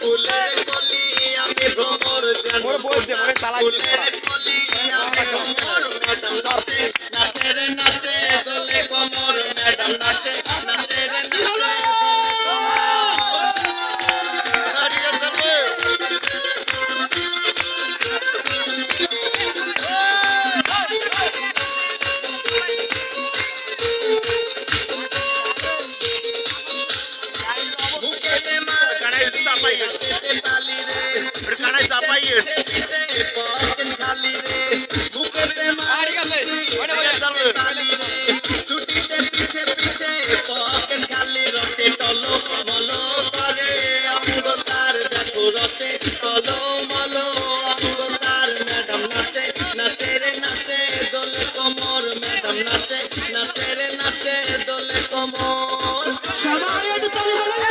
ফুলের কলি আমি ভ্রমর যেন ফুলের কলি আমি ভ্রমর ম্যাডাম নাচে নাচে রে নাচে দোলে কোমর ম্যাডাম নাচে নাচে রে নাচে রসে টলো মলো অঙ্গতার ম্যাডাম নাচে নাচে রে নাচে দোলে কোমর ম্যাডাম নাচে নাচে রে নাচে দোলে কোমর সবাই একটু তালি বলে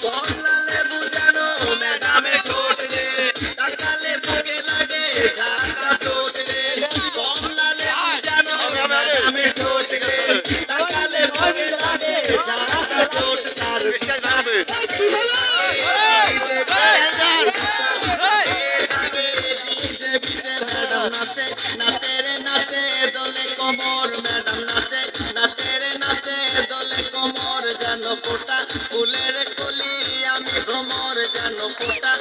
কমলা লেবু জানো ম্যাডামে ঠোঁট রে তাকালে বুকে লাগে ঝাঁকা চোট রে কমলা লেবু জানো ম্যাডামে ঠোঁট রে তাকালে বুকে লাগে ঝাঁকা চোট তার নাচে নাচে রে নাচে দোলে কোমর ম্যাডাম নাচে নাচে রে নাচে দোলে কোমর যেন ফোটা ফুলের কলি আমি ভ্রমর যেন ফোটা